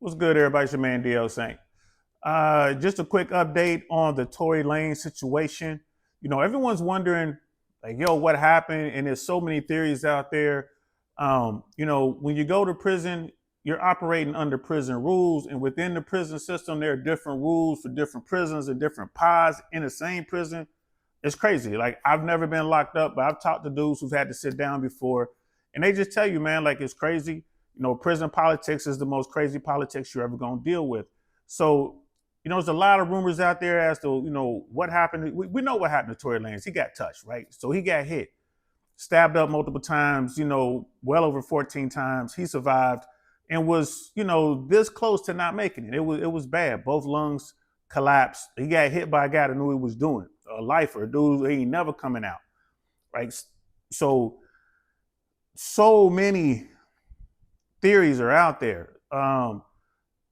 What's good, everybody? It's your man DL Saint. Just a quick update on the Tory Lanez situation. Everyone's wondering, like, yo, what happened? And there's so many theories out there. When you go to prison, you're operating under prison rules, and within the prison system, there are different rules for different prisons and different pods in the same prison. It's crazy. Like, I've never been locked up, but I've talked to dudes who've had to sit down before, and they just tell you, man, like, it's crazy. Prison politics is the most crazy politics you're ever going to deal with. So, there's a lot of rumors out there as to, what happened. We know what happened to Tory Lanez. He got touched, right? So he got hit, stabbed up multiple times, well over 14 times. He survived and was, this close to not making it. It was bad. Both lungs collapsed. He got hit by a guy that knew he was doing, a lifer, a dude he ain't never coming out, right? So many theories are out there.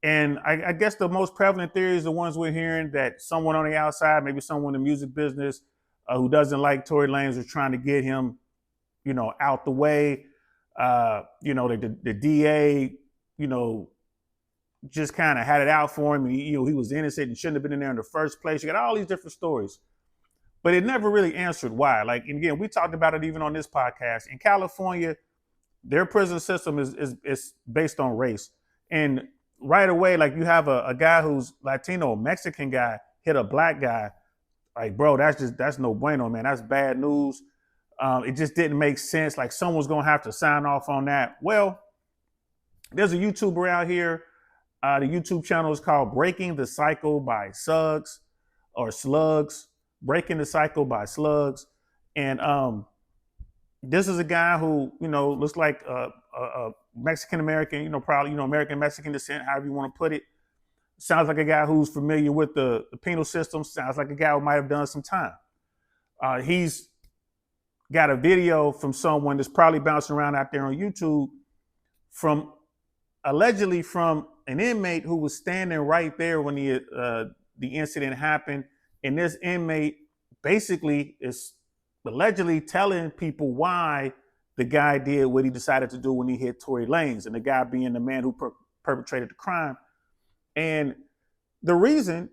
And I guess the most prevalent theories are the ones we're hearing, that someone on the outside, maybe someone in the music business who doesn't like Tory Lanez, was trying to get him, out the way. The DA, just kind of had it out for him. And, he was innocent and shouldn't have been in there in the first place. You got all these different stories. But it never really answered why. Like, and again, we talked about it even on this podcast. In California, their prison system is based on race. And right away, like, you have a guy who's Latino, Mexican guy, hit a black guy. Like, bro, that's no bueno, man. That's bad news. It just didn't make sense. Like, someone's gonna have to sign off on that. Well, there's a YouTuber out here. The YouTube channel is called Breaking the Cycle by Sluggs, or Sluggs. Breaking the Cycle by Sluggs. And this is a guy who, looks like a Mexican American, probably, American Mexican descent, however you want to put it. Sounds like a guy who's familiar with the penal system. Sounds like a guy who might have done some time. He's got a video from someone that's probably bouncing around out there on YouTube, allegedly from an inmate who was standing right there when the incident happened. And this inmate basically is allegedly telling people why the guy did what he decided to do when he hit Tory Lanez, and the guy being the man who perpetrated the crime. And the reason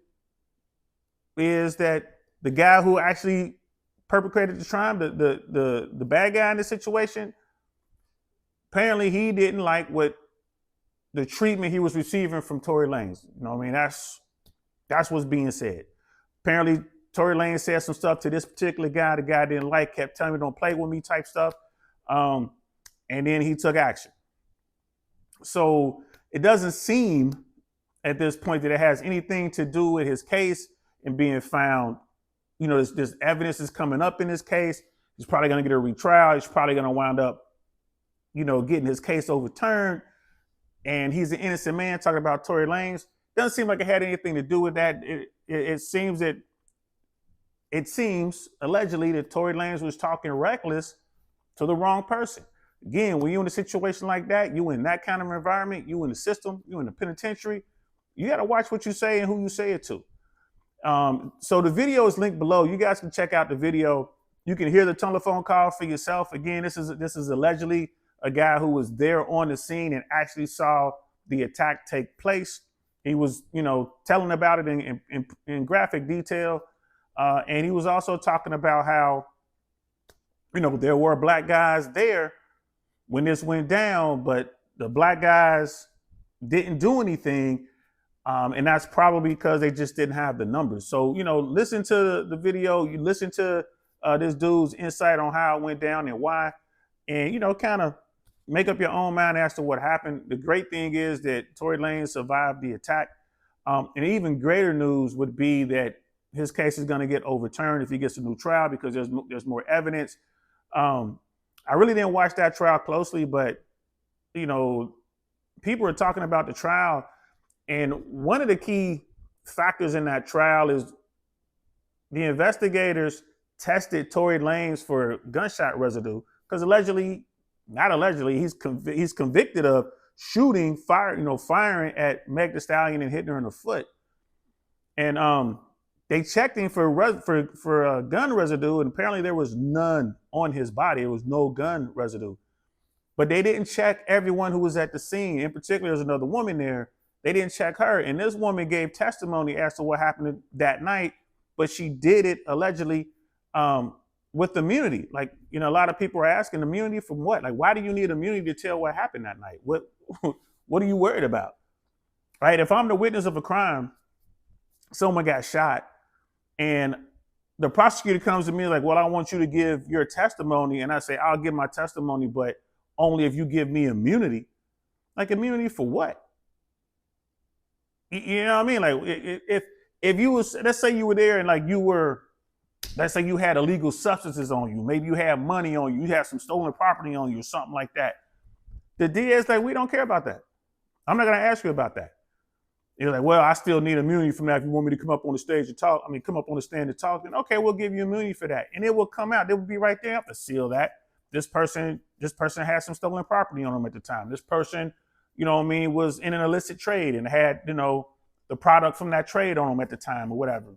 is that the guy who actually perpetrated the crime, the bad guy in the situation, apparently he didn't like the treatment he was receiving from Tory Lanez. That's what's being said. Apparently, Tory Lanez said some stuff to this particular guy the guy didn't like, kept telling me, don't play with me type stuff. And then he took action. So it doesn't seem at this point that it has anything to do with his case and being found. This evidence is coming up in this case. He's probably going to get a retrial. He's probably going to wind up, getting his case overturned. And he's an innocent man talking about Tory Lanez. Doesn't seem like it had anything to do with that. It seems allegedly that Tory Lanez was talking reckless to the wrong person. Again, when you're in a situation like that, you in that kind of environment, you in the system, you in the penitentiary, you got to watch what you say and who you say it to. So the video is linked below. You guys can check out the video. You can hear the telephone call for yourself. Again, this is allegedly a guy who was there on the scene and actually saw the attack take place. He was, telling about it in graphic detail. And he was also talking about how, there were black guys there when this went down, but the black guys didn't do anything. And that's probably because they just didn't have the numbers. So, listen to the video. You listen to this dude's insight on how it went down and why. And, kind of make up your own mind as to what happened. The great thing is that Tory Lanez survived the attack. And even greater news would be that his case is going to get overturned if he gets a new trial, because there's more evidence. I really didn't watch that trial closely, but, people are talking about the trial. And one of the key factors in that trial is the investigators tested Tory Lanez for gunshot residue, because he's convicted of firing at Meg Thee Stallion and hitting her in the foot. And they checked him for gun residue, and apparently there was none on his body. There was no gun residue. But they didn't check everyone who was at the scene. In particular, there's another woman there, They didn't check her. And this woman gave testimony as to what happened that night, but she did it allegedly with immunity. Like, you know, a lot of people are asking, immunity from what? Like, why do you need immunity to tell what happened that night? What are you worried about? Right? If I'm the witness of a crime, someone got shot, and the prosecutor comes to me like, well, I want you to give your testimony. And I say, I'll give my testimony, but only if you give me immunity. Like, immunity for what? You know what I mean? Like, if you was, let's say you were there and like let's say you had illegal substances on you, maybe you had money on you, you had some stolen property on you or something like that. The DA is like, we don't care about that. I'm not gonna ask you about that. You're like, well, I still need immunity from that. If you want me to come up on the stage and talk, come up on the stand and talk, then okay, we'll give you immunity for that. And it will come out. It will be right there. I have to seal that. This person had some stolen property on them at the time. This person, you know what I mean, was in an illicit trade and had, you know, the product from that trade on them at the time or whatever.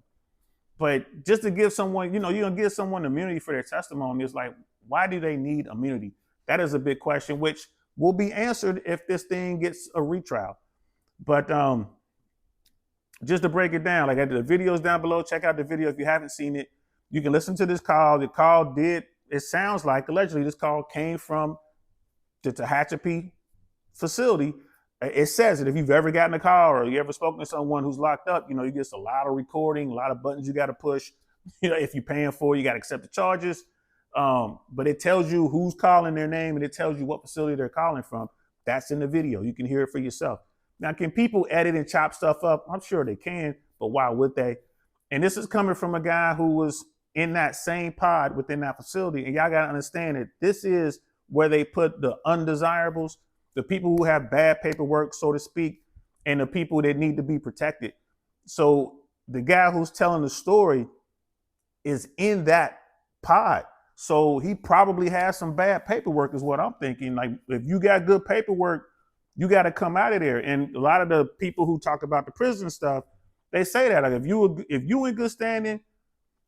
But just to give someone, you know, you're going to give someone immunity for their testimony. It's like, why do they need immunity? That is a big question, which will be answered if this thing gets a retrial. But just to break it down, like the videos down below, check out the video if you haven't seen it. You can listen to this call. The call it sounds like, allegedly, this call came from the Tehachapi facility. It says that if you've ever gotten a call or you ever spoken to someone who's locked up, you know, you get a lot of recording, a lot of buttons you got to push. You know, if you're paying for it, you got to accept the charges. But it tells you who's calling their name and it tells you what facility they're calling from. That's in the video. You can hear it for yourself. Now, can people edit and chop stuff up? I'm sure they can, but why would they? And this is coming from a guy who was in that same pod within that facility. And y'all got to understand that this is where they put the undesirables, the people who have bad paperwork, so to speak, and the people that need to be protected. So the guy who's telling the story is in that pod. So he probably has some bad paperwork is what I'm thinking. Like, if you got good paperwork, you got to come out of there. And a lot of the people who talk about the prison stuff, they say that like if you in good standing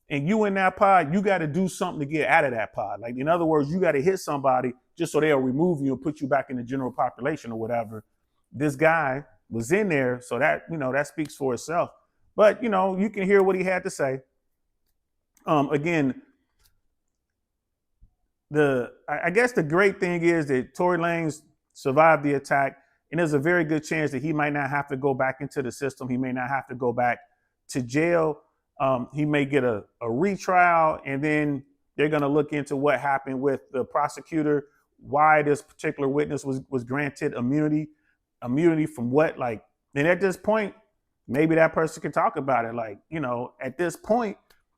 and you in that pod, you got to do something to get out of that pod. Like, in other words, you got to hit somebody just so they'll remove you and put you back in the general population or whatever. This guy was in there, so that, you know, that speaks for itself. But, you know, you can hear what he had to say. Again, I guess the great thing is that Tory Lanez survived the attack, and there's a very good chance that he might not have to go back into the system. He may not have to go back to jail. He may get a retrial, and then they're going to look into what happened with the prosecutor, why this particular witness was granted immunity from what, like, and at this point, maybe that person can talk about it. Like, you know, at this point,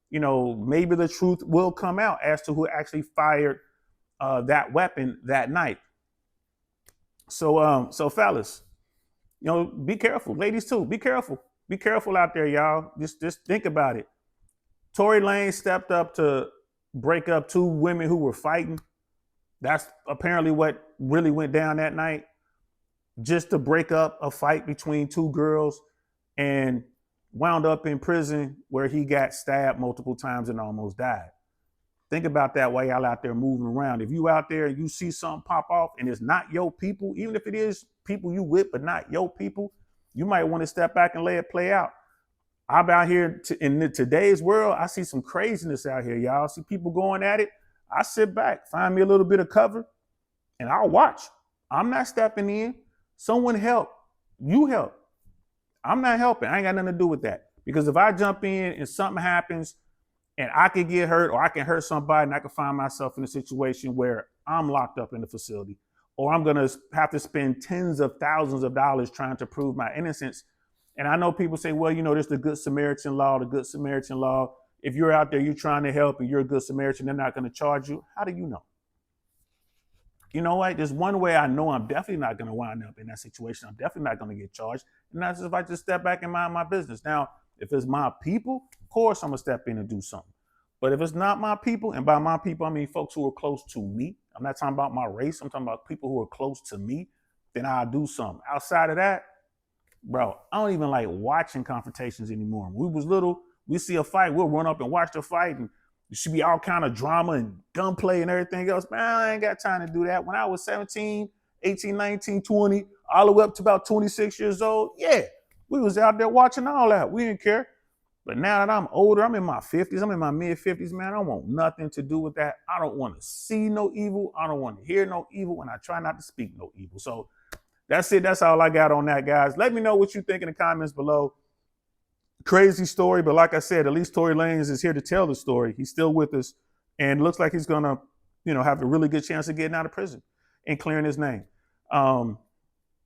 you know, maybe the truth will come out as to who actually fired that weapon that night. So fellas, you know, be careful. Ladies too, be careful. Be careful out there, y'all. Just think about it. Tory Lanez stepped up to break up two women who were fighting. That's apparently what really went down that night. Just to break up a fight between two girls, and wound up in prison where he got stabbed multiple times and almost died. Think about that while y'all out there moving around. If you out there and you see something pop off and it's not your people, even if it is people you with but not your people, you might want to step back and let it play out. I'm out here in today's world, I see some craziness out here, y'all. I see people going at it. I sit back, find me a little bit of cover, and I'll watch. I'm not stepping in. Someone help. You help. I'm not helping. I ain't got nothing to do with that. Because if I jump in and something happens and I could get hurt or I can hurt somebody and I can find myself in a situation where I'm locked up in the facility or I'm going to have to spend tens of thousands of dollars trying to prove my innocence. And I know people say, well, you know, there's the Good Samaritan law, the Good Samaritan law. If you're out there, you're trying to help and you're a Good Samaritan, they're not going to charge you. How do you know? You know what? There's one way I know I'm definitely not going to wind up in that situation. I'm definitely not going to get charged. And that's if I just step back and mind my business. Now, if it's my people, of course I'm going to step in and do something. But if it's not my people, and by my people, I mean folks who are close to me. I'm not talking about my race. I'm talking about people who are close to me. Then I'll do something. Outside of that, bro, I don't even like watching confrontations anymore. When we was little, we see a fight, we'll run up and watch the fight, and there should be all kind of drama and gunplay and everything else. Man, I ain't got time to do that. When I was 17 18, 19, 20, all the way up to about 26 years old. Yeah, we was out there watching all that. We didn't care. But now that I'm older, I'm in my 50s, I'm in my mid 50s, man, I don't want nothing to do with that. I don't want to see no evil. I don't want to hear no evil, and I try not to speak no evil. So that's it. That's all I got on that, guys. Let me know what you think in the comments below. Crazy story, but like I said, at least Tory Lanez is here to tell the story. He's still with us, and looks like he's gonna, have a really good chance of getting out of prison and clearing his name. And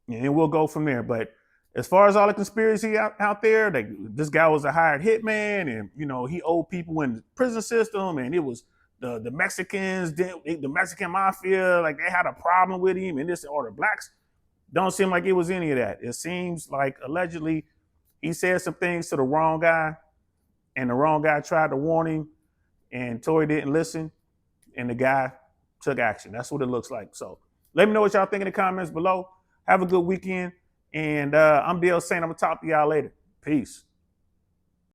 we'll go from there. But as far as all the conspiracy out there, this guy was a hired hitman, and he owed people in the prison system, and it was the Mexicans, the Mexican mafia, like they had a problem with him, and this or the blacks. Don't seem like it was any of that. It seems like allegedly he said some things to the wrong guy, and the wrong guy tried to warn him, and Tory didn't listen, and the guy took action. That's what it looks like. So let me know what y'all think in the comments below. Have a good weekend, and I'm DL saying I'm going to talk to y'all later. Peace.